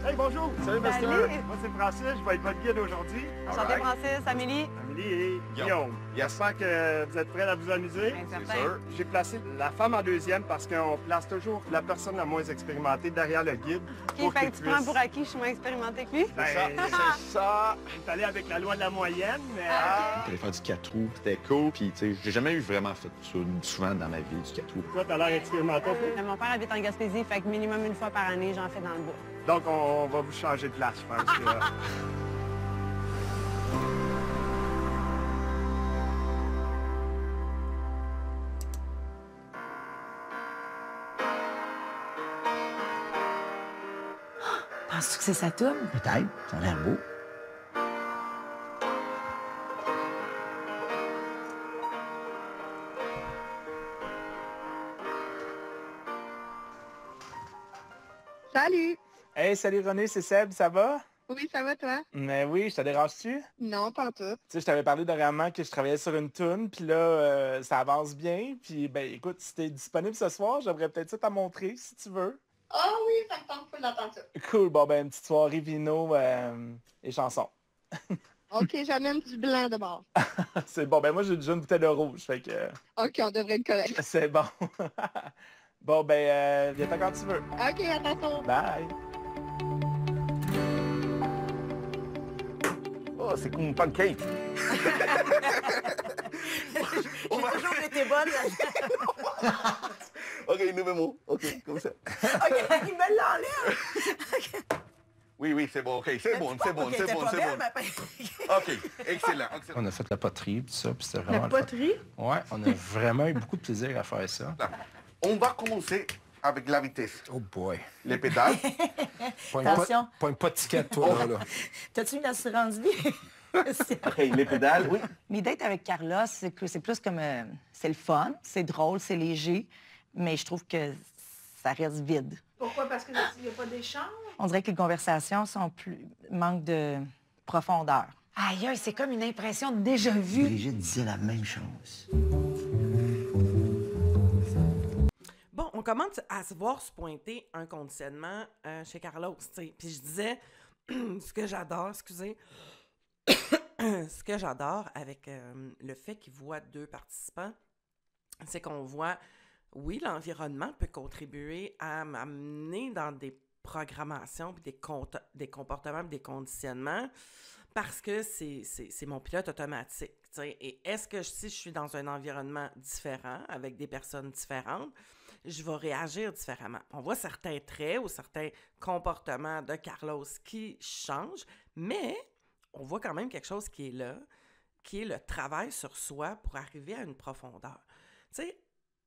Hey, bonjour! Salut, Salut. monsieur! Moi, c'est Francis, je vais être votre guide aujourd'hui. Santé Francis, Amélie. Amélie et Guillaume. Yes. J'espère que vous êtes prêts à vous amuser. Bien C'est certain. sûr. J'ai placé la femme en deuxième parce qu'on place toujours la personne la moins expérimentée derrière le guide. OK, fait que tu prends pour acquis, je suis moins expérimentée que lui. Ben, C'est ça. on est allé avec la loi de la moyenne, mais... J'allais faire du 4 roues, c'était cool. Puis, tu sais, j'ai jamais eu vraiment fait ça souvent dans ma vie, du 4 roues. Toi, t'as l'air expérimenté un peu. Mon père habite en Gaspésie, fait que minimum une fois par année, j'en fais dans le bois. Donc, on va vous changer de place, je pense. Penses-tu que c'est sa toune? Peut-être, ça a l'air beau. Salut! Hey, salut René, c'est Seb, ça va? Oui, ça va toi? Mais oui, je te dérange-tu? Non, pas tout. Tu sais, je t'avais parlé dernièrement que je travaillais sur une toune, puis là, ça avance bien. Puis, ben, écoute, si t'es disponible ce soir, j'aimerais peut-être ça t'en montrer, si tu veux. Ah oui, ça me tente pas d'entendre ça. Cool, bon, ben, une petite soirée vino et chansons. OK, j'amène du blanc de bord. C'est bon, ben, moi, j'ai déjà une bouteille de rouge, fait que OK, on devrait être correct. c'est bon. Bon, ben, viens-t'en quand tu veux. OK, à tantôt. Bye! Oh, c'est comme un pancake. J'ai toujours été bonne. OK, nouveau mot. OK, comme ça. OK, il me l'enlève. Oui, oui, c'est bon. OK, c'est bon, c'est bon, OK, c'est t'es bon, pas c'est belle, bon. mais- OK, excellent, excellent. On a fait la poterie, tout ça, puis c'était vraiment La le fun. poterie? Ouais, on a vraiment eu beaucoup de plaisir à faire ça. On va commencer avec la vitesse. Oh boy. Les pédales. Attention. Pas une potiquette, toi, là. T'as-tu une assurance vie? OK, les pédales, oui. Mes dates avec Carla, c'est plus comme... c'est le fun, c'est drôle, c'est léger, mais je trouve que ça reste vide. Pourquoi? Parce qu'il n'y a pas d'échange? On dirait que les conversations sont manquent de profondeur. Aïe, aïe, c'est comme une impression de déjà vu. Brigitte disait la même chose. Bon, on commence à se voir se pointer un conditionnement chez Carlos, tu sais. Puis je disais, ce que j'adore, excusez, ce que j'adore avec le fait qu'il voit deux participants, c'est qu'on voit, oui, l'environnement peut contribuer à m'amener dans des programmations, puis des comportements, puis des conditionnements, parce que c'est mon pilote automatique, tu sais. Et est-ce que si je suis dans un environnement différent, avec des personnes différentes, je vais réagir différemment. On voit certains traits ou certains comportements de Carlos qui changent, mais on voit quand même quelque chose qui est là, qui est le travail sur soi pour arriver à une profondeur. Tu sais,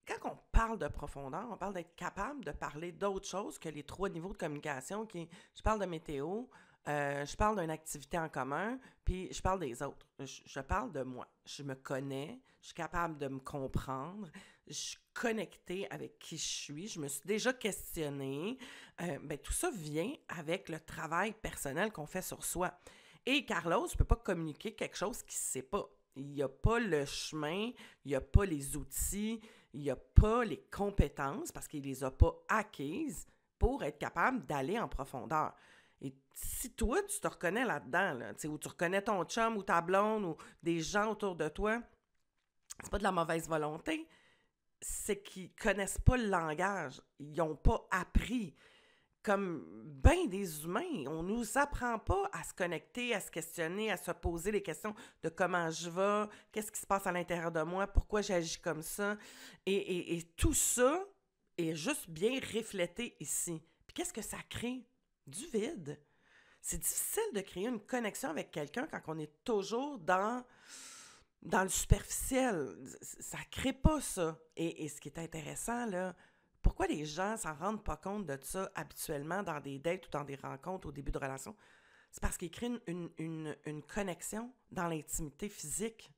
quand on parle de profondeur, on parle d'être capable de parler d'autre chose que les 3 niveaux de communication je parle de météo, je parle d'une activité en commun, puis je parle des autres. Je parle de moi. Je me connais, je suis capable de me comprendre, je suis connectée avec qui je suis, je me suis déjà questionnée. Ben, tout ça vient avec le travail personnel qu'on fait sur soi. Et Carlos ne peut pas communiquer quelque chose qu'il ne sait pas. Il n'y a pas le chemin, il n'y a pas les outils, il n'y a pas les compétences parce qu'il ne les a pas acquises pour être capable d'aller en profondeur. Et si toi, tu te reconnais là-dedans, là, ou tu reconnais ton chum ou ta blonde ou des gens autour de toi, c'est pas de la mauvaise volonté, c'est qu'ils connaissent pas le langage. Ils n'ont pas appris. Comme bien des humains, on nous apprend pas à se connecter, à se questionner, à se poser les questions de comment je vais, qu'est-ce qui se passe à l'intérieur de moi, pourquoi j'agis comme ça. Et tout ça est juste bien reflété ici. Puis qu'est-ce que ça crée? Du vide. C'est difficile de créer une connexion avec quelqu'un quand on est toujours dans le superficiel. Ça crée pas ça. Et ce qui est intéressant, là, pourquoi les gens s'en rendent pas compte de ça habituellement dans des dates ou dans des rencontres au début de relation? C'est parce qu'ils créent une connexion dans l'intimité physique.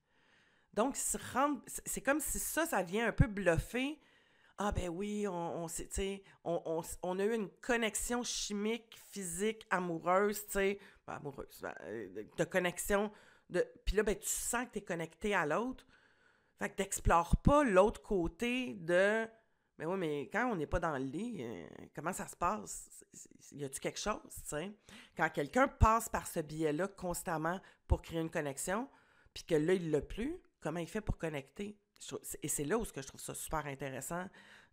Donc, c'est comme si ça vient un peu bluffer. Ah ben oui, on a eu une connexion chimique, physique, amoureuse, tu sais, de connexion. Puis là, ben, tu sens que tu es connecté à l'autre. Fait que tu n'explores pas l'autre côté de Mais oui, mais quand on n'est pas dans le lit, comment ça se passe? Y a-tu quelque chose, tu sais? Quand quelqu'un passe par ce biais-là constamment pour créer une connexion, puis que là, il l'a plus, comment il fait pour connecter? Et c'est là où je trouve ça super intéressant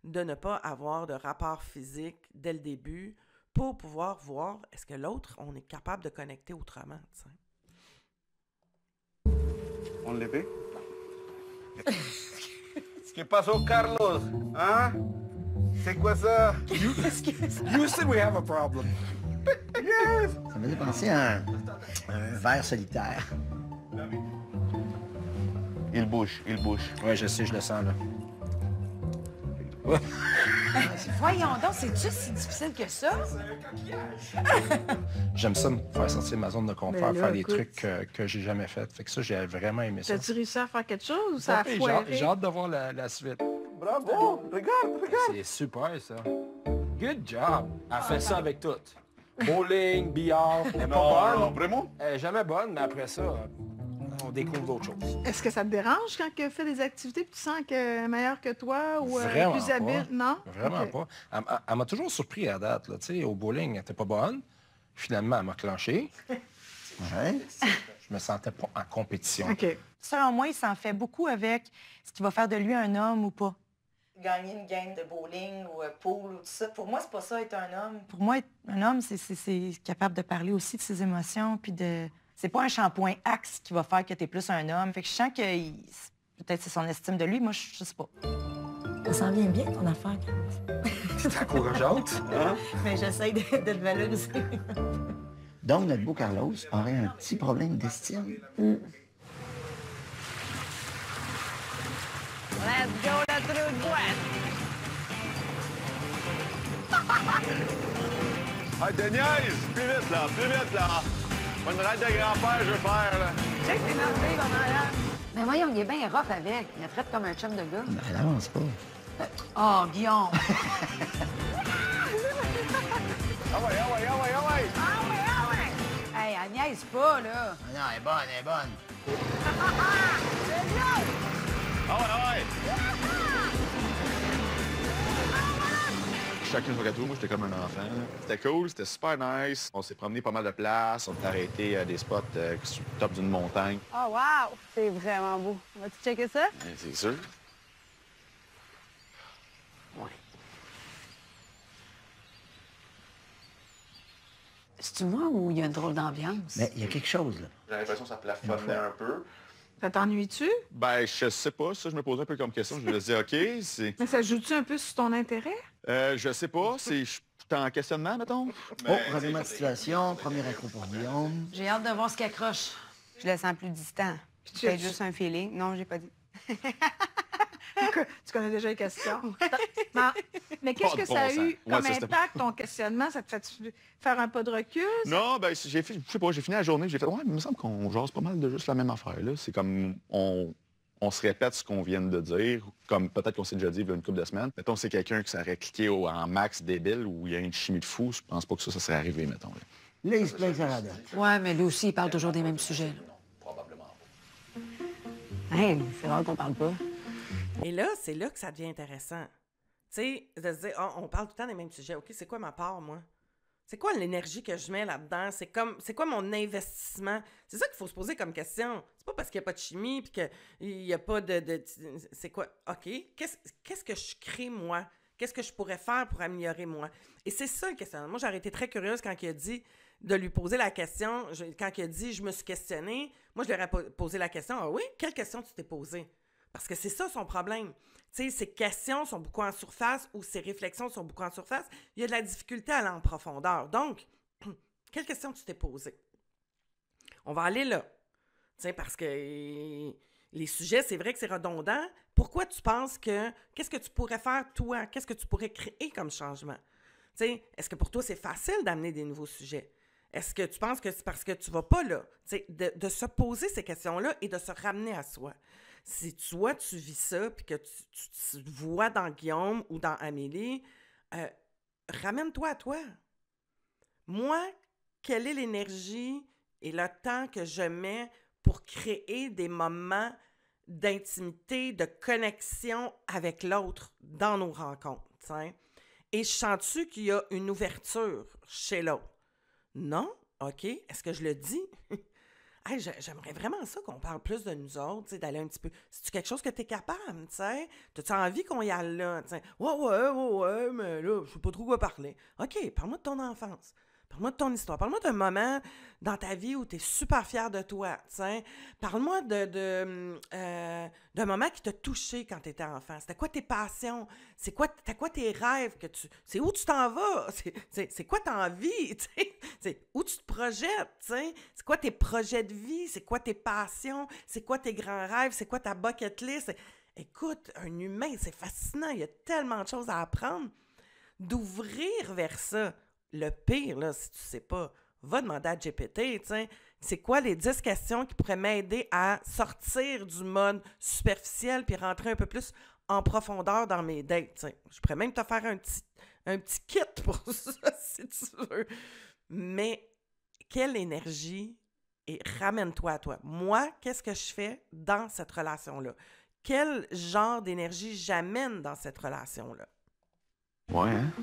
de ne pas avoir de rapport physique dès le début pour pouvoir voir est-ce que l'autre, on est capable de connecter autrement, tu sais. On l'épée? ¿Qué pasó, Carlos? Hein? C'est quoi ça? Houston, we have a problem. Yes! Ça me fait penser à un ver solitaire. Il bouge. Ouais, je sais, je le sens, là. Voyons donc, c'est-tu si difficile que ça? J'aime ça me faire sortir de ma zone de confort, Mais là, faire des écoute. trucs que j'ai jamais fait. Fait que ça, j'ai vraiment aimé ça. T'as-tu réussi à faire quelque chose ou ça a J'ai foiré? hâte de voir la suite. Bravo! Regarde! C'est super, ça. Good job. Elle fait ça avec tout. Bowling, billard. Elle est pas bonne. Vraiment? Elle est jamais bonne, mais après ça, on découvre d'autres choses. Est-ce que ça te dérange quand elle fait des activités et tu sens qu'elle est meilleure que toi ou Vraiment plus pas. habile? Non? Vraiment Ok. pas. Elle m'a toujours surpris à date. Là. Tu sais, au bowling, elle était pas bonne. Finalement, elle m'a clenché. Ouais. Je me sentais pas en compétition. OK. Selon moi, il s'en fait beaucoup avec ce qui va faire de lui un homme ou pas. Gagner une game de bowling ou pool ou tout ça. Pour moi, c'est pas ça, être un homme. Pour moi, être un homme, c'est capable de parler aussi de ses émotions, puis de... C'est pas un shampoing Axe qui va faire que t'es plus un homme. Fait que je sens que peut-être c'est son estime de lui. Moi, je sais pas. Ça s'en vient bien, ton affaire, Carlos. C'est encourageante. Hein? Mais j'essaie de le valoriser. Donc, notre beau Carlos aurait un petit problème d'estime. Let's go, la trou de boîte! Ah, Denise! Plus vite, là! Une ride de grand-père, je veux faire, là. Check tes merveilles en arrière. Mais voyons, il est bien rough avec. Il la traite comme un chum de gars. Ben, elle avance pas. Oh, Guillaume! Ah ouais! Hey, elle niaise pas, là. Ah non, elle est bonne. Ah ouais! Chacun son gâteau, moi j'étais comme un enfant. C'était cool, c'était super nice. On s'est promené pas mal de places, on s'est arrêté à des spots sur le top d'une montagne. Oh, wow! C'est vraiment beau. Vas-tu checker ça? C'est sûr. C'est-tu moi ou il y a une drôle d'ambiance? Mais il y a quelque chose, là. J'ai l'impression que ça plafonnait un peu. Ça t'ennuie-tu? Ben, je sais pas, ça, je me posais un peu comme question. Je me disais, OK, c'est... Mais ça joue-tu un peu sur ton intérêt? Je sais pas, je suis en questionnement, mettons. Oh, revirement de situation, premier accro pour Guillaume. J'ai hâte de voir ce qui accroche. Je le sens plus distant. tu- C'est juste un feeling. Non, j'ai pas dit. Tu connais déjà les questions. Mais qu'est-ce Pas de que ça a bon eu sens. comme Ouais, ça, c'était- impact, ton questionnement? Ça te fait faire un pas de recul? Non, ben, j'ai fait, je sais pas, j'ai fini la journée, j'ai fait, ouais, mais il me semble qu'on jase pas mal de juste la même affaire, là. C'est comme, on se répète ce qu'on vient de dire, comme peut-être qu'on s'est déjà dit il y a une couple de semaines. Mettons, c'est quelqu'un qui s'aurait cliqué en max débile ou il y a une chimie de fou, je pense pas que ça serait arrivé, mettons. Là. Là, il se plaint sur la date. Ouais, mais lui aussi, il parle toujours des mêmes sujets. Hey, c'est rare qu'on parle pas. Et là, c'est là que ça devient intéressant. Tu sais, de se dire, ah, on parle tout le temps des mêmes sujets. OK, c'est quoi ma part, moi? C'est quoi l'énergie que je mets là-dedans? C'est quoi mon investissement? C'est ça qu'il faut se poser comme question. C'est pas parce qu'il n'y a pas de chimie puis qu'il n'y a pas de... C'est quoi? OK, qu'est-ce que je crée, moi? Qu'est-ce que je pourrais faire pour améliorer, moi? Et c'est ça le questionnement. Moi, j'aurais été très curieuse quand il a dit de lui poser la question. Quand il a dit « je me suis questionnée », moi, je lui aurais posé la question. Ah oui? Quelle question tu t'es posée? Parce que c'est ça son problème. Tu sais, ses questions sont beaucoup en surface ou ses réflexions sont beaucoup en surface. Il y a de la difficulté à aller en profondeur. Donc, quelle question tu t'es posée? On va aller là. Tu sais, parce que les sujets, c'est vrai que c'est redondant. Pourquoi tu penses que... Qu'est-ce que tu pourrais faire, toi? Qu'est-ce que tu pourrais créer comme changement? Tu sais, est-ce que pour toi, c'est facile d'amener des nouveaux sujets? Est-ce que tu penses que c'est parce que tu vas pas là? Tu sais, de se poser ces questions-là et de se ramener à soi. Si toi, tu vis ça, puis que tu te vois dans Guillaume ou dans Amélie, ramène-toi à toi. Moi, quelle est l'énergie et le temps que je mets pour créer des moments d'intimité, de connexion avec l'autre dans nos rencontres, t'sais. Et je sens-tu qu'il y a une ouverture chez l'autre? Non? OK. Est-ce que je le dis? Hey, j'aimerais vraiment ça qu'on parle plus de nous autres, tu sais, d'aller un petit peu. C'est-tu quelque chose que tu es capable, tu sais? T'as-tu envie qu'on y aille là, tu sais? Ouais, mais là, je sais pas trop quoi parler. OK, parle-moi de ton enfance. Parle-moi de ton histoire. Parle-moi d'un moment dans ta vie où tu es super fier de toi, tu sais. Parle-moi d'un moment qui t'a touché quand tu étais enfant. C'était quoi tes passions? C'était quoi tes rêves? C'est où tu t'en vas? C'est quoi ta envie? C'est où tu te projettes? T'sais? C'est quoi tes projets de vie? C'est quoi tes passions? C'est quoi tes grands rêves? C'est quoi ta bucket list? Écoute, un humain, c'est fascinant. Il y a tellement de choses à apprendre. D'ouvrir vers ça. Le pire, là, si tu sais pas, va demander à GPT, t'sais, c'est quoi les 10 questions qui pourraient m'aider à sortir du mode superficiel puis rentrer un peu plus en profondeur dans mes dates, t'sais. Je pourrais même te faire un petit kit pour ça, si tu veux. Mais quelle énergie, et ramène-toi à toi. Moi, qu'est-ce que je fais dans cette relation-là? Quel genre d'énergie j'amène dans cette relation-là? Ouais, hein?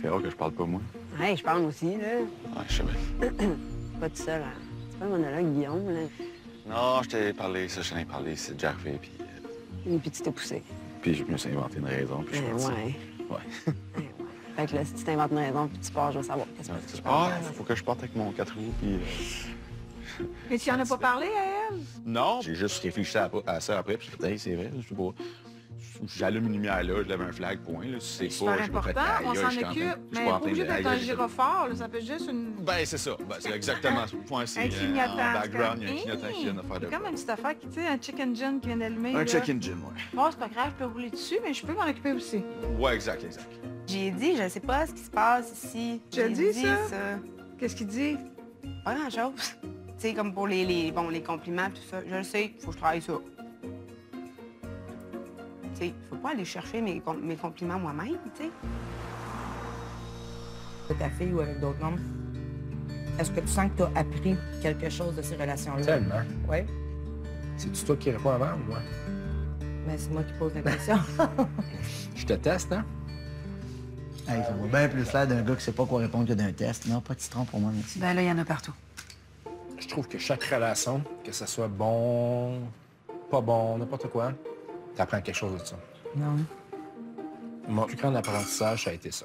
C'est rare que je parle pas, moi. Hey, je parle aussi, là. Ouais, je sais bien. Pas tout seul, hein. C'est pas un monologue, Guillaume, là. Non, je t'ai parlé, ça, je t'en ai parlé, c'est déjà arrivé, puis... Et puis tu t'es poussé. Puis je me suis inventé une raison, puis je suis parti. Ouais. Fait que là, si tu t'inventes une raison, puis tu pars, je veux savoir qu'est-ce que tu Ah, faut que je parte avec mon 4 roues, puis... Mais tu en as pas parlé à elle? Non! J'ai juste réfléchi à ça après, puis j'ai fait, hey, c'est vrai, je sais pas... J'allume une lumière là, je lève un flag, point. Là. C'est super pas, important, on s'en occupe. Mais pas obligé d'être un gyrophare, là, ça peut juste une... Ben, c'est ça. Ben, c'est exactement ça. Point, c'est un clignotant. En background, il y a un clignotant qui vient de faire de C'est comme une petite affaire qui, tu sais, un check engine qui vient d'allumer. Un check engine, ouais. Bon, c'est pas grave, je peux rouler dessus, mais je peux m'en occuper aussi. Ouais, exact. J'ai dit, je sais pas ce qui se passe ici. J'ai dit ça? ça. Qu'est-ce qu'il dit? Pas grand-chose. Tu sais, comme pour les compliments, tout ça. Je le sais, faut que je travaille ça. Tu sais, faut pas aller chercher mes compliments moi-même, tu sais. De ta fille ou avec d'autres hommes, est-ce que tu sens que tu as appris quelque chose de ces relations-là? Tellement. Oui. C'est-tu toi qui réponds avant ou moi? Mais c'est moi qui pose la question. Je te teste, hein? Hey, il faut bien plus faire d'un gars qui sait pas quoi répondre que d'un test. Non, pas de citron pour moi, merci. Ben là, il y en a partout. Je trouve que chaque relation, que ce soit bon, pas bon, n'importe quoi, t'apprends quelque chose de ça. Non. Mon plus grand apprentissage, ça a été ça.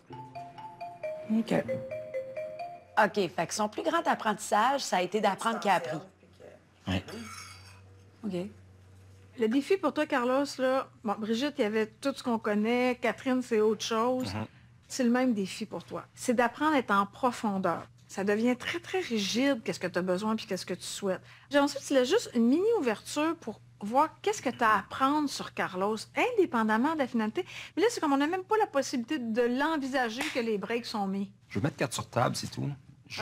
OK. OK, fait que son plus grand apprentissage, ça a été d'apprendre qu'il a appris. Oui. OK. Le défi pour toi, Carlos, là, bon, Brigitte, il y avait tout ce qu'on connaît. Catherine, c'est autre chose. C'est le même défi pour toi. C'est d'apprendre à être en profondeur. Ça devient très, très rigide, qu'est-ce que tu as besoin puis qu'est-ce que tu souhaites. Ensuite, tu laisses juste une mini-ouverture pour voir qu'est-ce que tu as à apprendre sur Carlos, indépendamment de la finalité. Mais là, c'est comme on n'a même pas la possibilité de l'envisager que les breaks sont mis. Je veux mettre carte sur table, c'est tout.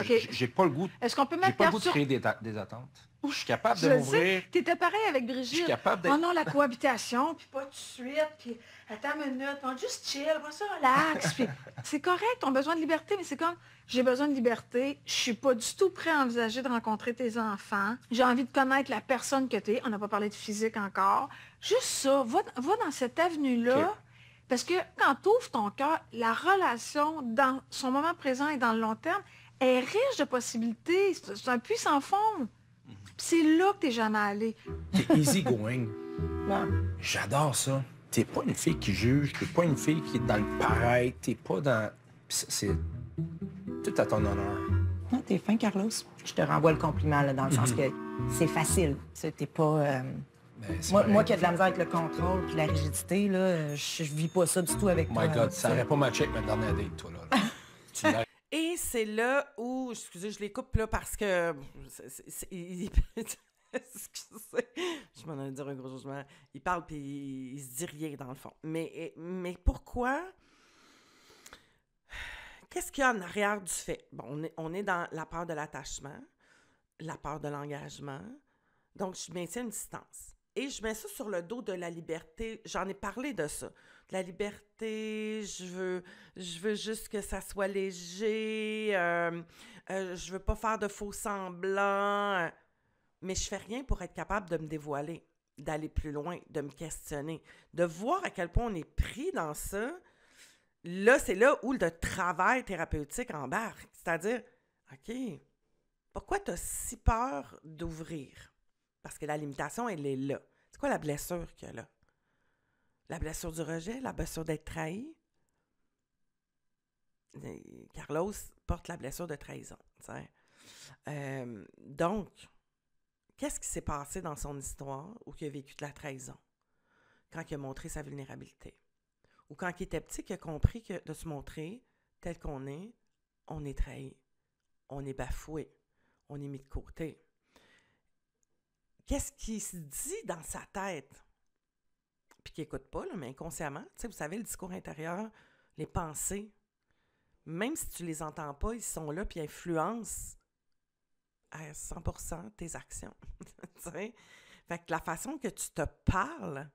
OK. J'ai pas le goût. Est-ce qu'on peut J'ai mettre pas le carte goût de sur... créer des attentes. Je suis capable de Je m'ouvrir. sais, t'étais pareil avec Je Brigitte. suis capable d'être... Oh non, la cohabitation, puis pas tout de suite, puis attends une minute, on juste chill, on ça relax. Puis c'est correct, on a besoin de liberté, mais c'est comme, j'ai besoin de liberté, je suis pas du tout prêt à envisager de rencontrer tes enfants, j'ai envie de connaître la personne que t'es, on n'a pas parlé de physique encore. Juste ça, va dans cette avenue-là, Okay. parce que quand tu ouvres ton cœur, la relation dans son moment présent et dans le long terme est riche de possibilités, c'est un puits sans fond. C'est là que t'es jamais allé. T'es easy going. J'adore ça. T'es pas une fille qui juge, t'es pas une fille qui est dans le paraître, t'es pas dans... C'est tout à ton honneur. Non, t'es fin, Carlos. Je te renvoie le compliment, là, dans le sens que c'est facile. T'es pas... Moi qui ai de la misère avec le contrôle et la rigidité, là, je vis pas ça du tout avec toi. My God, ça aurait pas matché avec ma dernière date, toi, là. Tu l'as... Et c'est là où, excusez, je les coupe là parce que... Excusez, je m'en allais dire un gros jugement. Il parle puis il se dit rien dans le fond. Mais pourquoi? Qu'est-ce qu'il y a en arrière du fait? Bon, on est dans la peur de l'attachement, la peur de l'engagement. Donc, je maintiens une distance. Et je mets ça sur le dos de la liberté. J'en ai parlé de ça. De la liberté, je veux juste que ça soit léger. Je veux pas faire de faux semblants. Mais je fais rien pour être capable de me dévoiler. d'aller plus loin, de me questionner, de voir à quel point on est pris dans ça. Là, c'est là où le travail thérapeutique embarque. C'est-à-dire, OK, pourquoi tu as si peur d'ouvrir? Parce que la limitation, elle est là. C'est quoi la blessure qu'il y a là? La blessure du rejet, la blessure d'être trahi. Carlos porte la blessure de trahison. Donc, qu'est-ce qui s'est passé dans son histoire où il a vécu de la trahison? Quand il a montré sa vulnérabilité. Ou quand il était petit, qu'il a compris que de se montrer tel qu'on est, on est trahi, on est bafoué, on est mis de côté. Qu'est-ce qui se dit dans sa tête? Puis qu'il n'écoute pas, là, mais inconsciemment. Tu sais, vous savez, le discours intérieur, les pensées, même si tu les entends pas, ils sont là puis ils influencent à 100% tes actions. Tu sais? Fait que la façon que tu te parles,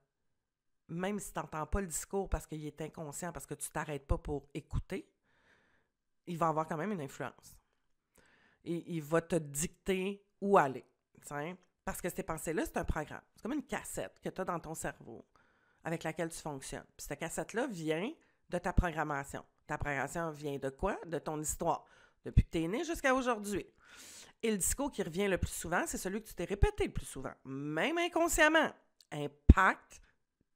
même si tu n'entends pas le discours parce qu'il est inconscient, parce que tu ne t'arrêtes pas pour écouter, il va avoir quand même une influence. Et il va te dicter où aller. T'sais? Parce que ces pensées-là, c'est un programme. C'est comme une cassette que tu as dans ton cerveau avec laquelle tu fonctionnes. Puis cette cassette-là vient de ta programmation. Ta programmation vient de quoi? De ton histoire. Depuis que tu es né jusqu'à aujourd'hui. Et le discours qui revient le plus souvent, c'est celui que tu t'es répété le plus souvent, même inconsciemment. Impacte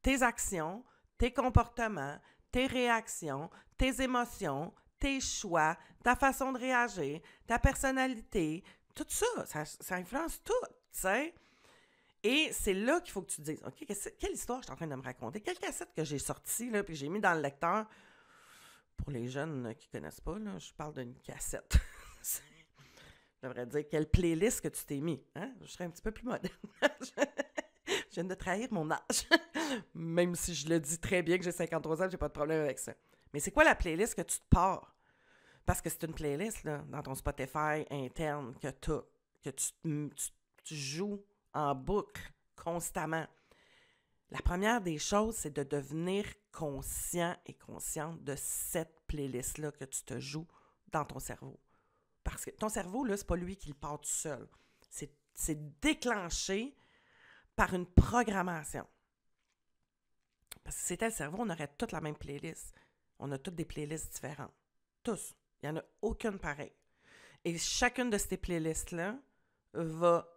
tes actions, tes comportements, tes réactions, tes émotions, tes choix, ta façon de réagir, ta personnalité, tout ça, ça influence tout, tu sais. Et c'est là qu'il faut que tu te dises, OK, quelle histoire je suis en train de me raconter? Quelle cassette que j'ai sortie, là, puis que j'ai mis dans le lecteur? Pour les jeunes qui ne connaissent pas, là, je parle d'une cassette. Je devrais dire, quelle playlist que tu t'es mis? Hein? Je serais un petit peu plus moderne. Je viens de trahir mon âge. Même si je le dis très bien que j'ai 53 ans, j'ai pas de problème avec ça. Mais c'est quoi la playlist que tu te pars? Parce que c'est une playlist, là, dans ton Spotify interne que tu joues en boucle constamment. La première des choses, c'est de devenir conscient et consciente de cette playlist-là que tu te joues dans ton cerveau. Parce que ton cerveau, là, c'est pas lui qui le part tout seul. C'est déclenché par une programmation. Parce que si c'était le cerveau, on aurait toutes la même playlist. On a toutes des playlists différentes. Tous. Il n'y en a aucune pareille. Et chacune de ces playlists-là va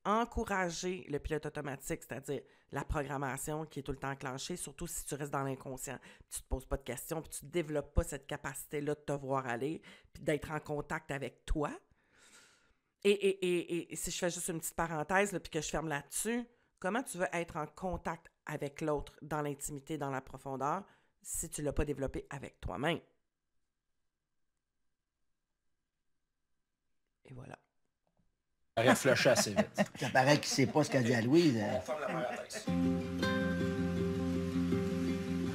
encourager le pilote automatique, c'est-à-dire la programmation qui est tout le temps enclenchée, surtout si tu restes dans l'inconscient. Tu ne te poses pas de questions, puis tu ne développes pas cette capacité-là de te voir aller, puis d'être en contact avec toi. Et si je fais juste une petite parenthèse, là, puis que je ferme là-dessus, comment tu veux être en contact avec l'autre dans l'intimité, dans la profondeur, si tu ne l'as pas développé avec toi-même? Et voilà. Elle a flashé assez vite. Ça paraît qu'il ne sait pas ce qu'a dit à Louise. On ferme la parenthèse.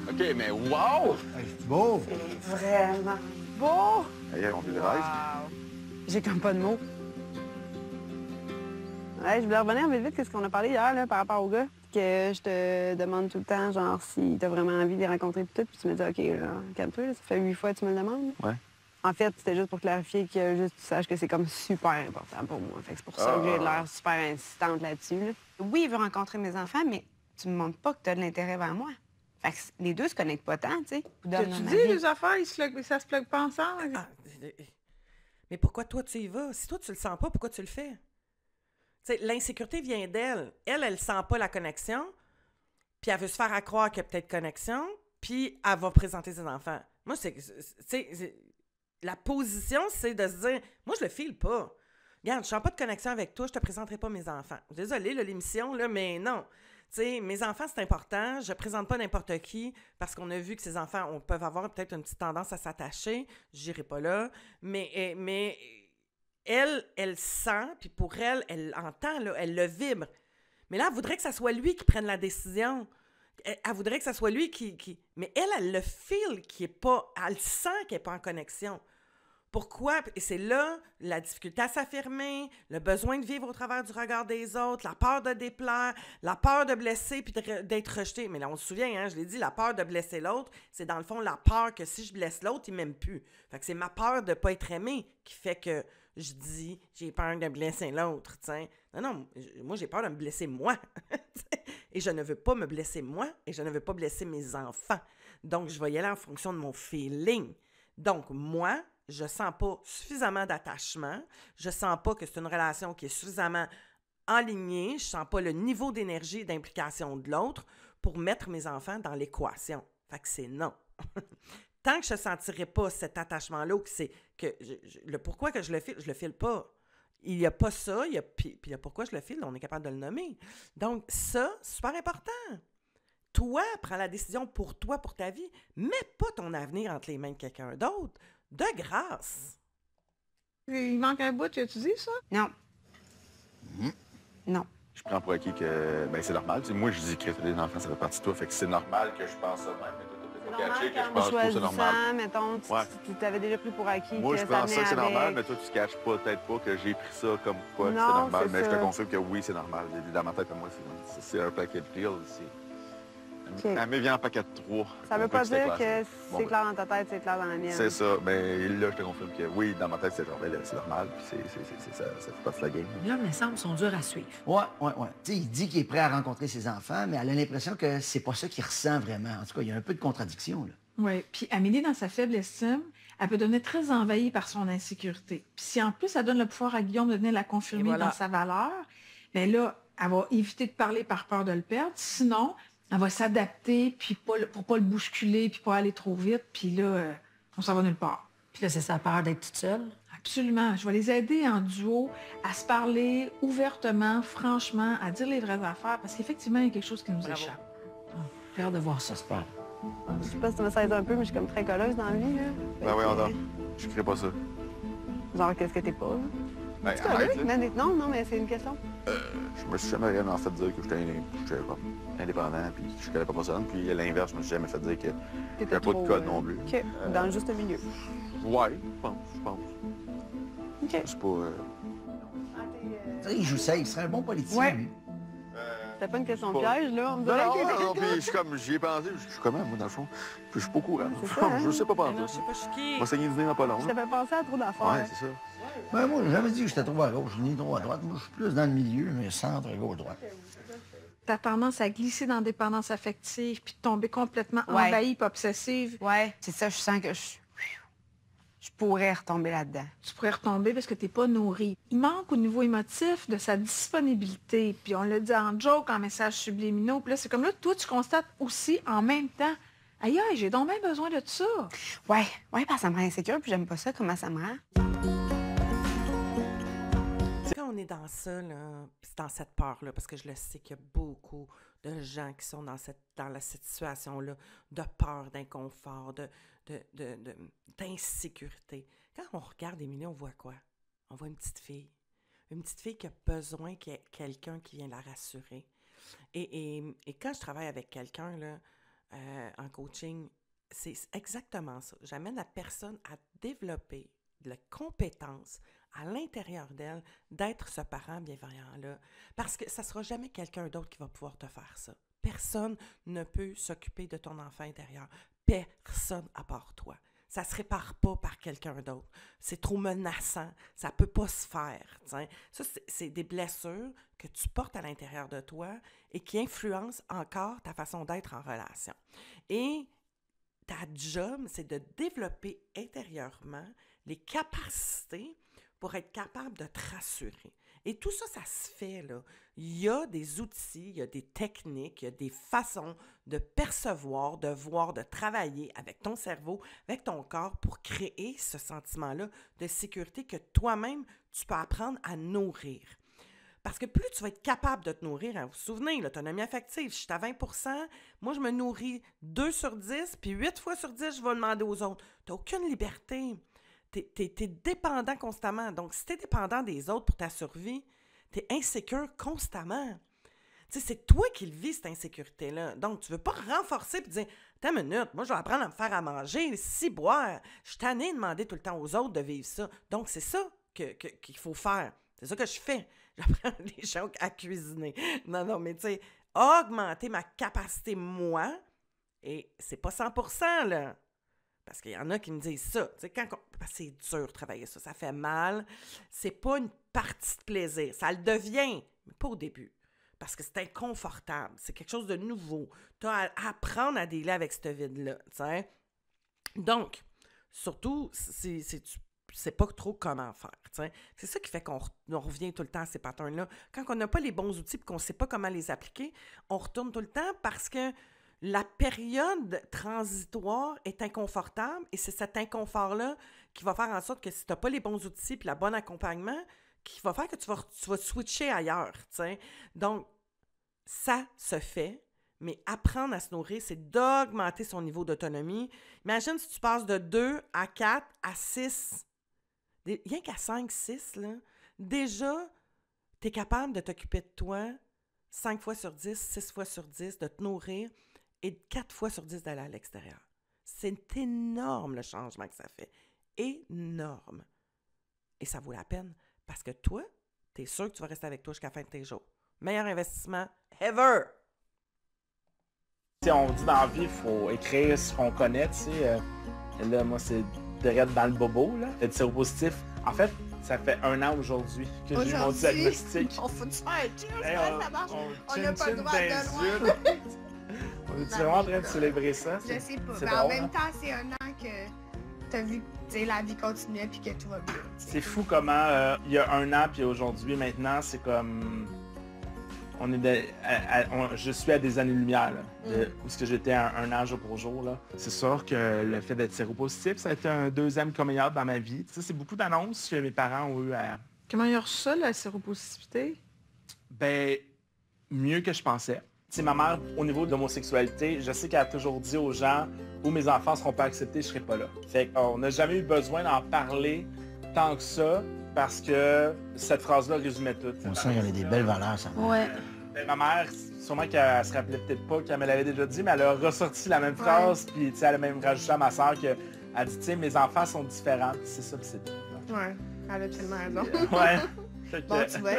OK, mais wow! C'est beau. C'est vraiment beau! Hey, on vit le rêve. J'ai comme pas de mots. Ouais, je voulais revenir vite vite, ce qu'on a parlé hier là, par rapport au gars. Que je te demande tout le temps, genre, si t'as vraiment envie de les rencontrer tout, puis tu me dis, OK, là, calme-toi, là, ça fait 8 fois que tu me le demandes. Ouais. En fait, c'était juste pour clarifier que juste tu saches que c'est comme super important pour moi. Fait que c'est pour ça que j'ai l'air super insistante là-dessus. Là. Oui, il veut rencontrer mes enfants, mais tu me montres pas que tu as de l'intérêt vers moi. Fait que les deux se connectent pas tant, tu sais. Tu dis les affaires, ça se plug pas ensemble? Mais pourquoi toi tu y vas? Si toi tu le sens pas, pourquoi tu le fais? Tu sais, l'insécurité vient d'elle. Elle sent pas la connexion, puis elle veut se faire à croire qu'il y a peut-être connexion, puis elle va présenter ses enfants. Moi, la position, c'est de se dire, moi, je le file pas. Regarde, je sens pas de connexion avec toi, je te présenterai pas mes enfants. Désolée, l'émission, là, mais non. Tu sais, mes enfants, c'est important. Je présente pas n'importe qui parce qu'on a vu que ces enfants peuvent avoir peut-être une petite tendance à s'attacher. J'irai pas là. Mais elle sent, puis pour elle, elle entend, là, elle le vibre. Mais là, elle voudrait que ça soit lui qui prenne la décision. Elle voudrait que ça soit lui qui... Mais elle le feel qui est pas... Elle sent qu'elle n'est pas en connexion. Pourquoi? Et c'est là la difficulté à s'affirmer, le besoin de vivre au travers du regard des autres, la peur de déplaire, la peur de blesser puis d'être rejeté. Mais là, on se souvient, hein, je l'ai dit, la peur de blesser l'autre, c'est dans le fond la peur que si je blesse l'autre, il ne m'aime plus. Fait que c'est ma peur de ne pas être aimé qui fait que je dis j'ai peur de blesser l'autre. T'sais. Non, moi, j'ai peur de me blesser moi. Et je ne veux pas me blesser moi et je ne veux pas blesser mes enfants. Donc, je vais y aller en fonction de mon feeling. Donc, moi, je sens pas suffisamment d'attachement. Je sens pas que c'est une relation qui est suffisamment alignée. Je sens pas le niveau d'énergie et d'implication de l'autre pour mettre mes enfants dans l'équation. Fait que c'est non. Tant que je ne sentirai pas cet attachement-là, ou que c'est que le pourquoi que je le file pas. Il n'y a pas ça, puis le pourquoi je le file, on est capable de le nommer. Donc, ça, super important. Toi, prends la décision pour toi, pour ta vie. Mets pas ton avenir entre les mains de quelqu'un d'autre. De grâce. Il manque un bout, tu as-tu dit ça? Non. Non. Je prends pour acquis que c'est normal. Tu sais, moi, je dis que les enfants, ça fait partie de toi. Fait que c'est normal que je pense ça de même. Mais toi, t'as que je pense pas que c'est normal. Mettons, tu t'avais déjà pris pour acquis moi, que je ça pense venait ça que c'est avec... normal, mais toi, tu caches peut-être pas que j'ai pris ça comme quoi que c'était normal. Mais je te confirme que oui, c'est normal. Dans ma tête, moi, c'est un paquet de pile. Elle me vient en paquet de 3. Ça veut pas dire que c'est clair dans ta tête, c'est clair dans la mienne. C'est ça. Mais là, je te confirme que oui, dans ma tête, c'est normal. Puis ça fait partie de la game. L'homme, les sembles sont durs à suivre. Ouais. Tu sais, il dit qu'il est prêt à rencontrer ses enfants, mais elle a l'impression que c'est pas ça qu'il ressent vraiment. En tout cas, il y a un peu de contradiction, là. Oui. Puis Amélie, dans sa faible estime, elle peut devenir très envahie par son insécurité. Puis si en plus, elle donne le pouvoir à Guillaume de venir la confirmer dans sa valeur, bien là, elle va éviter de parler par peur de le perdre. Sinon, elle va s'adapter puis pour pas le bousculer, puis pas aller trop vite. Puis là, on s'en va nulle part. Puis là, c'est sa peur d'être toute seule? Absolument. Je vais les aider en duo à se parler ouvertement, franchement, à dire les vraies affaires, parce qu'effectivement, il y a quelque chose qui nous échappe. J'ai hâte de voir ça se passe. Je sais pas si ça me s'aide un peu, mais je suis comme très colleuse dans la vie, là. Ben oui, on je crée pas ça. Genre, qu'est-ce que t'es pas, là? Ben, C'est correct, non, mais c'est une question. Je me suis jamais vraiment fait dire que j'étais indépendant, puis je connais pas personne. Puis à l'inverse, je me suis jamais fait dire que j'avais pas de code non plus. OK. Dans le juste milieu. Ouais, je pense. OK. C'est pas... Tu sais, il joue safe, il serait un bon politicien, Ouais. lui. C'était pas une question de piège, là. On me dirait Non, puis je suis comme, j'y ai pensé, je suis comment, moi, dans le fond? Puis je suis pas au courant. ça, hein? Je sais pas pas Non, je sais pas, je suis qui. On va saigner du nez dans pas long. Je t'avais pensé à trop d'affaires. Ouais, c'est ça. Ben, moi, j'ai jamais dit que j'étais trop à gauche, ni trop à droite. Moi, je suis plus dans le milieu, mais centre, gauche-droite. T'as tendance à glisser dans la dépendance affective puis de tomber complètement envahie et obsessive. Ouais, c'est ça, je sens que je pourrais retomber là-dedans. Tu pourrais retomber parce que t'es pas nourrie. Il manque au niveau émotif de sa disponibilité. Puis on le dit en joke, en messages subliminaux. Puis là, c'est comme là, toi, tu constates aussi en même temps. Aïe, j'ai donc bien besoin de ça. Ouais, parce que ça me rend insécure, puis j'aime pas ça, comment ça me rend. Quand on est dans ça, là, puis dans cette peur-là, parce que je le sais qu'il y a beaucoup de gens qui sont dans cette situation-là, de peur, d'inconfort, d'insécurité. Quand on regarde Émilie, on voit quoi? On voit une petite fille. Une petite fille qui a besoin qu'il y ait quelqu'un qui vient la rassurer. Et quand je travaille avec quelqu'un, là, en coaching, c'est exactement ça. J'amène la personne à développer de la compétence à l'intérieur d'elle d'être ce parent bienveillant-là. Parce que ça ne sera jamais quelqu'un d'autre qui va pouvoir te faire ça. Personne ne peut s'occuper de ton enfant intérieur. Personne à part toi. Ça ne se répare pas par quelqu'un d'autre. C'est trop menaçant. Ça ne peut pas se faire. T'sais. Ça, c'est des blessures que tu portes à l'intérieur de toi et qui influencent encore ta façon d'être en relation. Et ta job, c'est de développer intérieurement les capacités pour être capable de te rassurer. Et tout ça, ça se fait, là. Il y a des outils, il y a des techniques, il y a des façons de percevoir, de voir, de travailler avec ton cerveau, avec ton corps pour créer ce sentiment-là de sécurité que toi-même, tu peux apprendre à nourrir. Parce que plus tu vas être capable de te nourrir, hein, vous vous souvenez, l'autonomie affective, je suis à 20%, moi je me nourris 2 sur 10, puis 8 fois sur 10, je vais demander aux autres. Tu n'as aucune liberté. T'es dépendant constamment. Donc, si tu es dépendant des autres pour ta survie, tu es insécure constamment. Tu sais, c'est toi qui le vis, cette insécurité-là. Donc, tu ne veux pas renforcer et dire « Attends une minute, moi, je vais apprendre à me faire à manger, si boire. Je suis tannée de demander tout le temps aux autres de vivre ça. » Donc, c'est ça qu'il faut faire. C'est ça que je fais. J'apprends les gens à cuisiner. Non, mais tu sais, augmenter ma capacité, moi, et c'est pas 100%, là. Parce qu'il y en a qui me disent ça. Tu sais, c'est dur de travailler ça, ça fait mal. C'est pas une partie de plaisir. Ça le devient, mais pas au début. parce que c'est inconfortable. C'est quelque chose de nouveau. Tu as à apprendre à dealer avec ce vide-là, tu sais. Donc, surtout, c'est pas trop comment faire, tu sais. C'est ça qui fait qu'on revient tout le temps à ces patterns-là. Quand on n'a pas les bons outils et qu'on ne sait pas comment les appliquer, on retourne tout le temps parce que la période transitoire est inconfortable et c'est cet inconfort-là qui va faire en sorte que si tu n'as pas les bons outils et le bon accompagnement, qui va faire que tu vas switcher ailleurs, tu sais. Donc, ça se fait, mais apprendre à se nourrir, c'est d'augmenter son niveau d'autonomie. Imagine si tu passes de 2 à 4 à 6, rien qu'à 5, 6, là, déjà, tu es capable de t'occuper de toi 5 fois sur 10, 6 fois sur 10, de te nourrir et 4 fois sur 10 d'aller à l'extérieur. C'est énorme le changement que ça fait. Énorme. Et ça vaut la peine parce que toi, tu es sûr que tu vas rester avec toi jusqu'à la fin de tes jours. Meilleur investissement ever! T'sais, on dit dans la vie, il faut écrire ce qu'on connaît, tu sais. Là, moi, c'est direct dans le bobo, là. Le séropositif. En fait, ça fait 1 an aujourd'hui que j'ai eu mon diagnostic. On faut faire un cheers, Hey, ça marche. On n'a pas le droit de loin. On est vraiment en train de célébrer ça. Je sais pas. C'est Mais drôle, en même hein? temps, c'est 1 an que t'as vu que la vie continuait puis que tout va bien. C'est fou comment il y a 1 an puis aujourd'hui, maintenant, c'est comme... On est je suis à des années-lumière de où ce que j'étais un an jour pour jour. Là. C'est sûr que le fait d'être séropositif, ça a été un 2e coming out dans ma vie. Tu sais, c'est beaucoup d'annonces que mes parents ont eu à... Comment ils ont reçu ça, la séropositivité? Ben, mieux que je pensais. Tu sais, ma mère, au niveau de l'homosexualité, je sais qu'elle a toujours dit aux gens où mes enfants seront pas acceptés, je serai pas là. Fait qu'on n'a jamais eu besoin d'en parler tant que ça, parce que cette phrase-là résumait tout. On sent qu'il y avait des belles valeurs, ça. Ouais. Ben, ma mère, sûrement qu'elle se rappelait peut-être pas qu'elle me l'avait déjà dit, mais elle a ressorti la même phrase, puis tu sais, elle a même rajouté à ma soeur qu'elle a dit, tu sais, mes enfants sont différents, puis c'est ça, puis c'est tout. Ouais, elle a tellement raison. Ouais. Bon, tu vois,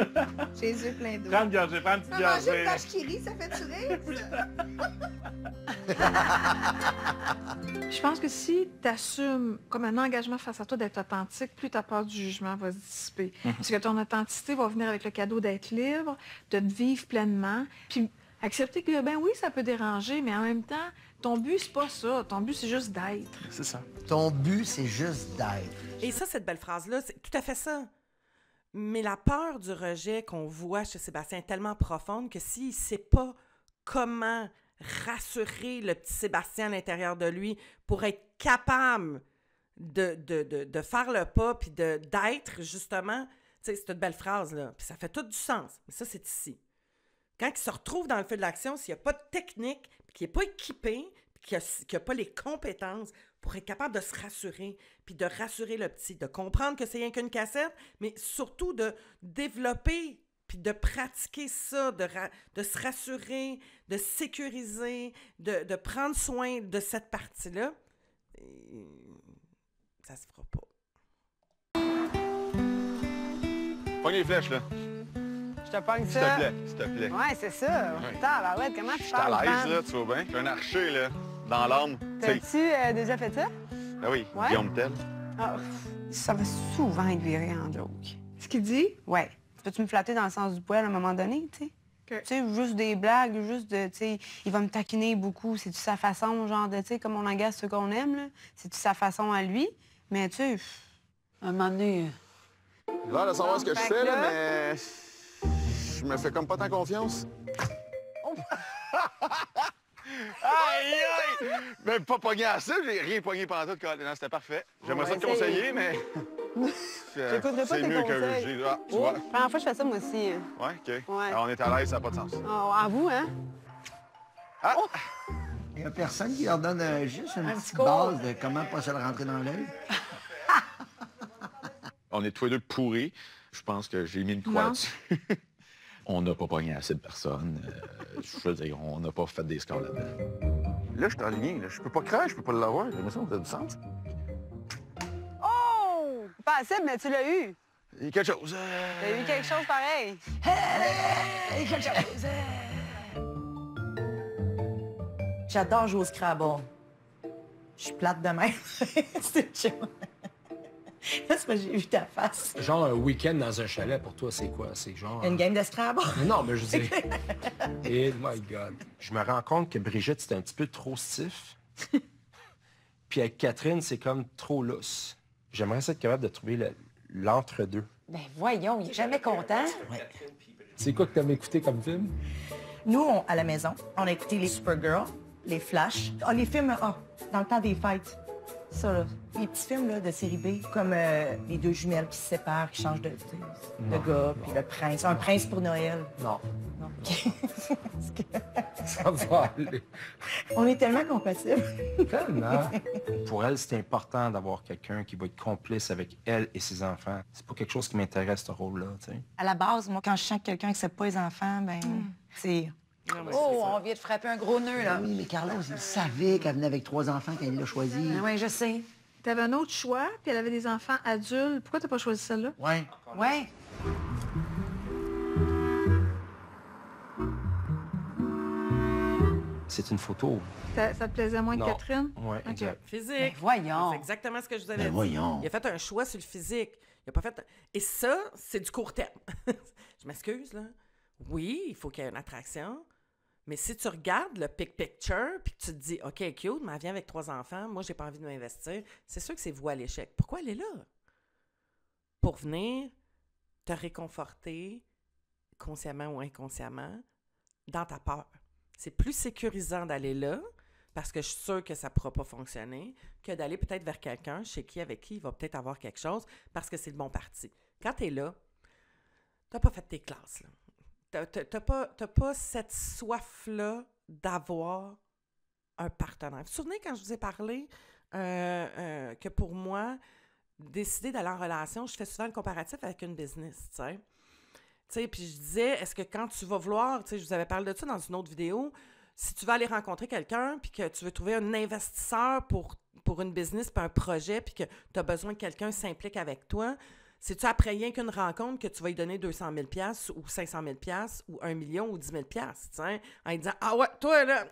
j'ai les yeux pleins d'eau. Prends une gorgée, prends une petite Manger gorgée. une vache qui rit, ça fait-tu rire, Je pense que si tu assumes comme un engagement face à toi d'être authentique, plus ta peur du jugement va se dissiper. Parce que ton authenticité va venir avec le cadeau d'être libre, de te vivre pleinement, puis accepter que, ben oui, ça peut déranger, mais en même temps, ton but, c'est pas ça. Ton but, c'est juste d'être. C'est ça. Ton but, c'est juste d'être. Et ça, cette belle phrase-là, c'est tout à fait ça. Mais la peur du rejet qu'on voit chez Sébastien est tellement profonde que s'il ne sait pas comment rassurer le petit Sébastien à l'intérieur de lui pour être capable de faire le pas puis d'être, justement, tu sais, c'est une belle phrase, là. Puis ça fait tout du sens. Mais ça, c'est ici. Quand il se retrouve dans le feu de l'action, s'il n'y a pas de technique, puis qu'il n'est pas équipé, puis qu'il n'a pas les compétences pour être capable de se rassurer, puis de rassurer le petit, de comprendre que c'est rien qu'une cassette, mais surtout de développer, puis de pratiquer ça, de se rassurer, de sécuriser, de prendre soin de cette partie-là, ça se fera pas. Pogne les flèches, là. Je te pogne S'il ça. te plaît, s'il te plaît. Ouais, c'est ça. Ouais. Tabarouette, comment tu Je suis à parles? l'aise, là, tu vois bien. Je suis un archer, là, dans l'âme. Tu sais. T'as-tu déjà fait ça? Ah oui, Ouais? Guillaume Tell. Ah, ça va souvent être viré en joke. Ce qu'il dit? Ouais. Peux-tu me flatter dans le sens du poil à un moment donné, tu sais? Tu sais, juste des blagues, juste de, tu sais, il va me taquiner beaucoup. C'est-tu sa façon, genre de, tu sais, comme on agace ceux qu'on aime, là? C'est-tu sa façon à lui? Mais, tu sais... Un moment donné... J'ai l'air de savoir ce que je Fait fais, là, que là- mais... Je me fais comme pas tant confiance. Aïe, aïe! Mais pas pogné à ça, j'ai rien pogné pendant tout. Non, c'était parfait. J'aimerais ça te conseiller, mais... J'écouterai pas c'est tes mieux conseils. que j'ai... Ah, tu Oh, vois? première fois que je fais ça, moi aussi. Ouais, OK. Ouais. Alors, on est à l'aise, ça n'a pas de sens. Oh, à vous, hein? Ah! Il n'y a personne qui leur donne juste une petite cours. base de comment pas se le rentrer dans l'œil. On est tous les deux pourris. Je pense que j'ai mis une croix Non. là-dessus. On n'a pas pogné assez de personnes. Je veux dire, on n'a pas fait des scores là-dedans. Là, je suis en ligne. Là. Je peux pas craindre, je peux pas l'avoir. J'ai l'impression que ça a du sens. Oh! Pas assez, mais tu l'as eu. Il y a quelque chose. T'as eu quelque chose pareil. J'adore jouer au Scrabble. Je suis plate de même. C'est chill. C'est parce que j'ai vu ta face. Genre un week-end dans un chalet, pour toi, c'est quoi? C'est genre... Une game de Scrabble? Mais non, mais je veux dire... Oh my God. Je me rends compte que Brigitte, c'était un petit peu trop stiff. Puis avec Catherine, c'est comme trop lousse. J'aimerais être capable de trouver l'entre-deux. Ben voyons, il est jamais content. C'est quoi que t'aimes écouter comme film? Nous, à la maison, on a écouté les Supergirl, les Flash, les films dans le temps des fêtes. Ça, là. Les petits films là, de série B, comme les deux jumelles qui se séparent, qui changent de gars, puis le prince. Un prince pour Noël. Non. Non. Ça va aller. On est tellement compatibles. Tellement. Pour elle, c'est important d'avoir quelqu'un qui va être complice avec elle et ses enfants. C'est pas quelque chose qui m'intéresse, ce rôle-là, tu sais. À la base, moi, quand je sens que quelqu'un n'accepte pas les enfants, ben, c'est... Oh, on vient de frapper un gros nœud, là. Oui, mais Carlos, il savait qu'elle venait avec 3 enfants quand il l'a choisi. Oui, je sais. T'avais un autre choix, puis elle avait des enfants adultes. Pourquoi t'as pas choisi celle-là? Ouais. Ouais. C'est une photo. Ça te plaisait moins que Non. Catherine? Oui, Ok. exact. Physique. Ben voyons. C'est exactement ce que je vous avais Ben dit. voyons. Il a fait un choix sur le physique. Il a pas fait... Et ça, c'est du court terme. Je m'excuse, là. Oui, il faut qu'il y ait une attraction. Mais si tu regardes le picture puis que tu te dis, OK, cute, mais elle vient avec 3 enfants, moi, j'ai pas envie de m'investir, c'est sûr que c'est voué à l'échec. Pourquoi elle est là? Pour venir te réconforter, consciemment ou inconsciemment, dans ta peur. C'est plus sécurisant d'aller là, parce que je suis sûre que ça ne pourra pas fonctionner, que d'aller peut-être vers quelqu'un avec qui il va peut-être avoir quelque chose, parce que c'est le bon parti. Quand tu es là, tu n'as pas fait tes classes, là. T'as pas cette soif-là d'avoir un partenaire. Vous vous souvenez quand je vous ai parlé que pour moi, décider d'aller en relation, je fais souvent le comparatif avec une business, tu sais. Tu sais, puis je disais, est-ce que quand tu vas vouloir, tu sais, je vous avais parlé de ça dans une autre vidéo, si tu vas aller rencontrer quelqu'un puis que tu veux trouver un investisseur pour une business puis un projet puis que tu as besoin que quelqu'un s'implique avec toi, c'est-tu après rien qu'une rencontre que tu vas lui donner 200 000 $ ou 500 000 $ ou 1 million ou 10 000 $, tu sais, en lui disant « Ah ouais, toi, là,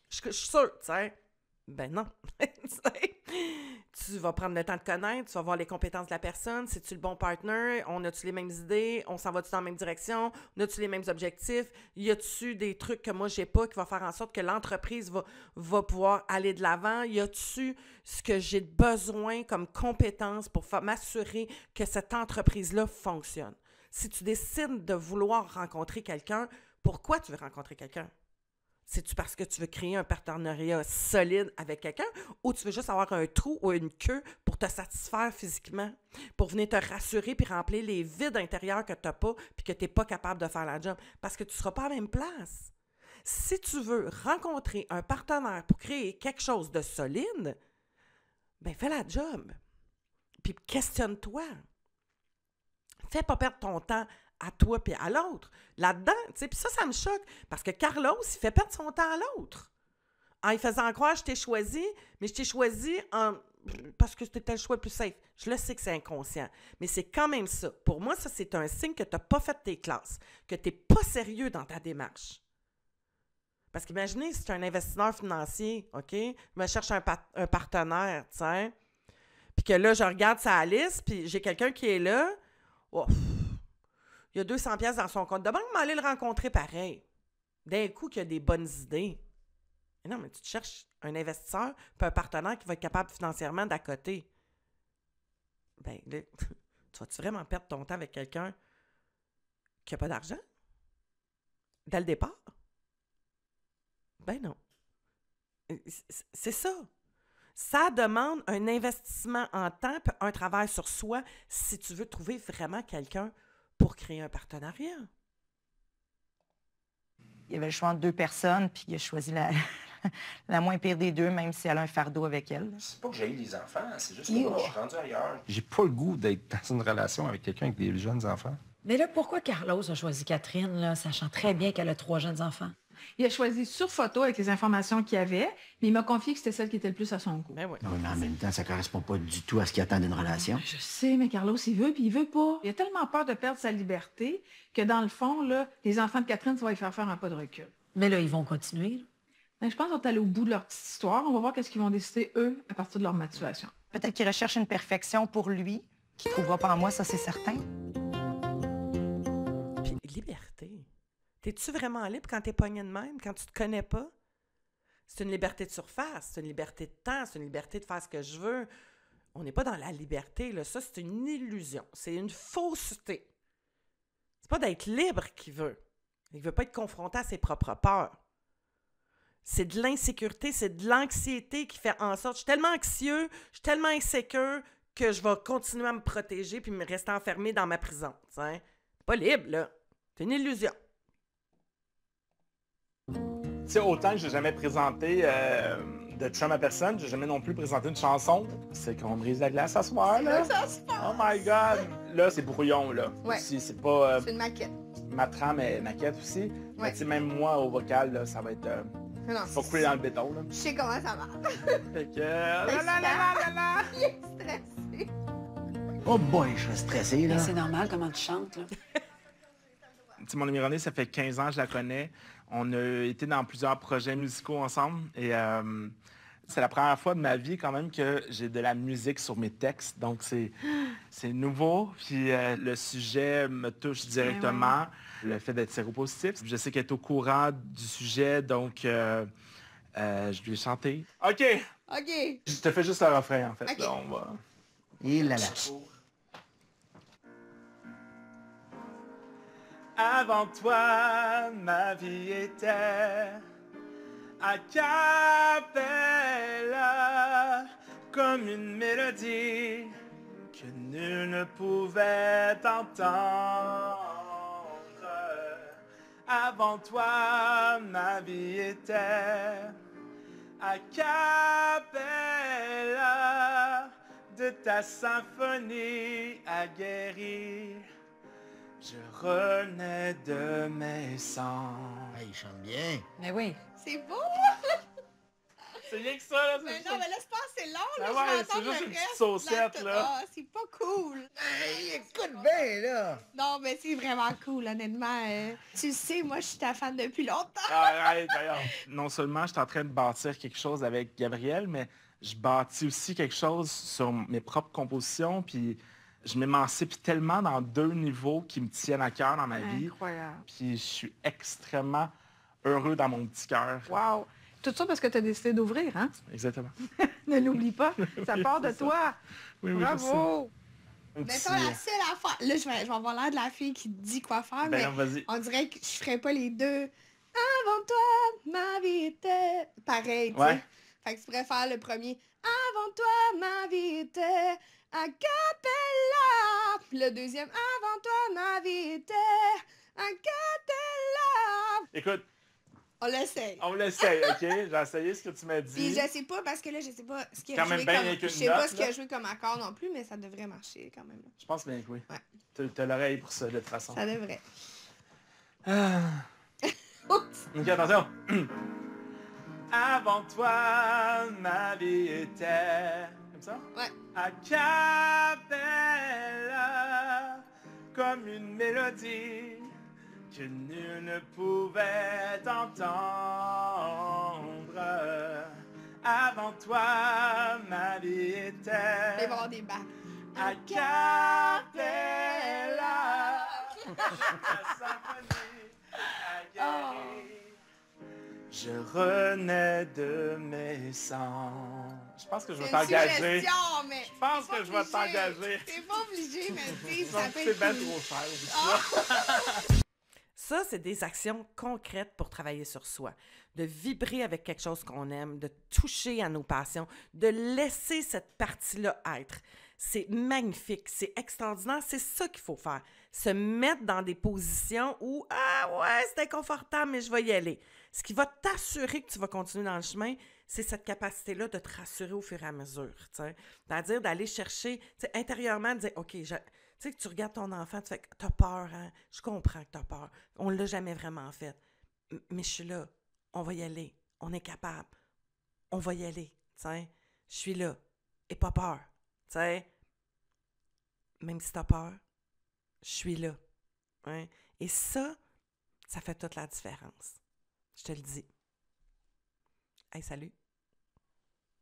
je suis sûre, tu sais. » Ben non. Tu vas prendre le temps de connaître, tu vas voir les compétences de la personne, c'est-tu le bon partner, on a-tu les mêmes idées, on s'en va-tu dans la même direction, on a-tu les mêmes objectifs, y a-tu des trucs que moi j'ai pas qui va faire en sorte que l'entreprise va pouvoir aller de l'avant, y a-tu ce que j'ai besoin comme compétences pour m'assurer que cette entreprise-là fonctionne. Si tu décides de vouloir rencontrer quelqu'un, pourquoi tu veux rencontrer quelqu'un? C'est-tu parce que tu veux créer un partenariat solide avec quelqu'un ou tu veux juste avoir un trou ou une queue pour te satisfaire physiquement, pour venir te rassurer puis remplir les vides intérieurs que tu n'as pas puis que tu n'es pas capable de faire la job? Parce que tu ne seras pas à la même place. Si tu veux rencontrer un partenaire pour créer quelque chose de solide, ben fais la job. Puis questionne-toi. Fais pas perdre ton temps à toi puis à l'autre. Là-dedans, tu sais, puis ça me choque, parce que Carlos, il fait perdre son temps à l'autre. En lui faisant croire, je t'ai choisi, mais je t'ai choisi parce que c'était le choix le plus safe. Je le sais que c'est inconscient, mais c'est quand même ça. Pour moi, ça, c'est un signe que tu n'as pas fait tes classes, que tu n'es pas sérieux dans ta démarche. Parce qu'imaginez, si tu es un investisseur financier, OK, je me cherche un partenaire, tu sais, puis que là, je regarde sa liste, puis j'ai quelqu'un qui est là, oh, il y a 200 $ dans son compte de banque, mais aller le rencontrer pareil. D'un coup, qu'il y a des bonnes idées. Mais non, mais tu te cherches un investisseur puis un partenaire qui va être capable financièrement d'à côté. Ben, là, tu vas-tu vraiment perdre ton temps avec quelqu'un qui n'a pas d'argent? Dès le départ? Ben non. C'est ça. Ça demande un investissement en temps puis un travail sur soi si tu veux trouver vraiment quelqu'un pour créer un partenariat. Il y avait le choix entre 2 personnes, puis il a choisi la moins pire des deux, même si elle a un fardeau avec elle. C'est pas que j'ai eu des enfants, c'est juste que moi, je suis rendu ailleurs. J'ai pas le goût d'être dans une relation avec quelqu'un avec des jeunes enfants. Mais là, pourquoi Carlos a choisi Catherine, là, sachant très bien qu'elle a 3 jeunes enfants? Il a choisi sur photo avec les informations qu'il y avait, mais il m'a confié que c'était celle qui était le plus à son goût. Ben oui. Oui, mais en même temps, ça correspond pas du tout à ce qu'il attend d'une relation. Je sais, mais Carlos, il veut, puis il veut pas. Il a tellement peur de perdre sa liberté que, dans le fond, là, les enfants de Catherine, ça va lui faire un pas de recul. Mais là, ils vont continuer. Ben, je pense qu'on est allé au bout de leur petite histoire. On va voir qu'est-ce qu'ils vont décider, eux, à partir de leur maturité. Peut-être qu'il recherche une perfection pour lui, qu'il ne trouvera pas en moi, ça c'est certain. Puis, liberté. T'es-tu vraiment libre quand t'es pogné de même, quand tu te connais pas? C'est une liberté de surface, c'est une liberté de temps, c'est une liberté de faire ce que je veux. On n'est pas dans la liberté, là. Ça, c'est une illusion. C'est une fausseté. C'est pas d'être libre qu'il veut. Il veut pas être confronté à ses propres peurs. C'est de l'insécurité, c'est de l'anxiété qui fait en sorte... Je suis tellement anxieux, je suis tellement insécure que je vais continuer à me protéger puis me rester enfermé dans ma prison. T'sais. C'est pas libre, là. C'est une illusion. Tu sais, autant que j'ai jamais présenté de chum à personne, j'ai jamais non plus présenté une chanson. C'est qu'on brise la glace à soir, là. Ça se passe. Oh my God! Là, c'est brouillon, là. Ouais. Aussi, c'est pas... C'est une maquette. Ma trame est maquette aussi. Ouais. Mais tu sais, même moi, au vocal, là, ça va être... Non, faut couler dans le béton, là. Je sais comment ça marche. Fait que... là. Il est stressé. Oh boy, je suis stressé, là. Mais c'est normal comment tu chantes, là. Tu sais, mon ami René, ça fait 15 ans que je la connais. On a été dans plusieurs projets musicaux ensemble. Et c'est la première fois de ma vie, quand même, que j'ai de la musique sur mes textes. Donc, c'est nouveau. Puis le sujet me touche directement. Le fait d'être séropositif. Je sais qu'elle est au courant du sujet, donc je lui ai chanté. OK! OK. Je te fais juste le refrain, en fait. OK. Là, on va... Et là là. Avant toi, ma vie était a cappella, comme une mélodie que nul ne pouvait entendre. Avant toi, ma vie était a cappella, de ta symphonie aguerrie. Je renais de mes cendres. Hey, il chante bien. Mais oui. C'est beau. C'est rien que ça, là. Mais non, mais laisse pas, c'est long, là. Ah je ouais, vais c'est entendre juste le une petite reste saucette, de là. Ah, c'est pas cool. Hey, écoute bien, là. Non, mais c'est vraiment cool, honnêtement. Tu le sais, moi, je suis ta fan depuis longtemps. Arrête, d'ailleurs. Non seulement je suis en train de bâtir quelque chose avec Gabriel, mais je bâtis aussi quelque chose sur mes propres compositions, puis je m'émancipe tellement dans 2 niveaux qui me tiennent à cœur dans ma vie. Incroyable. Puis je suis extrêmement heureux dans mon petit cœur. Wow. Tout ça parce que tu as décidé d'ouvrir, hein? Exactement. Ne l'oublie pas. Ça part de C'est ça. toi. Oui, oui, Bravo. Un Mais petit- toi, la seule affaire... Là, je vais avoir l'air de la fille qui dit quoi faire, Ben mais non, vas-y. on dirait que je ferais pas les deux. Avant toi, ma vie était... Pareil, tu sais. Ouais. Fait que tu pourrais faire le premier. Avant toi, ma vie était a cappella. Puis le deuxième. Avant toi, ma vie était a cappella. Écoute, On l'essaye. on l'essaye, OK? J'ai essayé ce que tu m'as Puis dit. je sais pas, parce que là, je sais pas ce qu'il a Quand même joué bien comme... avec une Je sais pas note, ce qu'il a là. joué comme accord non plus, mais ça devrait marcher quand même. Je pense bien que oui. Ouais. T'as l'oreille pour ça, de toute façon. Ça devrait. Ah. OK, attention. Avant toi, ma vie était... Comme ça? Ouais. A cappella, comme une mélodie que nul ne pouvait entendre. Avant toi, ma vie était... Il va y avoir des bacs. A cappella, la symphonie aguerrie. Je renais de mes cendres. Je pense que je vais C'est une t'engager. suggestion, mais Je pense t'es pas que je vais obligé. t'engager. T'es pas obligé, mais tu sais, Je ça pense peut que c'est être bien cool. trop cher. Ça, c'est des actions concrètes pour travailler sur soi. De vibrer avec quelque chose qu'on aime, de toucher à nos passions, de laisser cette partie-là être. C'est magnifique, c'est extraordinaire, c'est ça qu'il faut faire. Se mettre dans des positions où « Ah ouais, c'est inconfortable, mais je vais y aller ». Ce qui va t'assurer que tu vas continuer dans le chemin, c'est cette capacité-là de te rassurer au fur et à mesure. T'sais. C'est-à-dire d'aller chercher, intérieurement, de dire « OK, tu sais, que tu regardes ton enfant, tu fais « T'as peur, hein? Je comprends que t'as peur. On l'a jamais vraiment fait. Mais je suis là. On va y aller. On est capable. On va y aller. T'sais. Je suis là. Et pas peur. T'sais. Même si t'as peur, je suis là. Hein? Et ça fait toute la différence. Je te le dis. Hey, salut!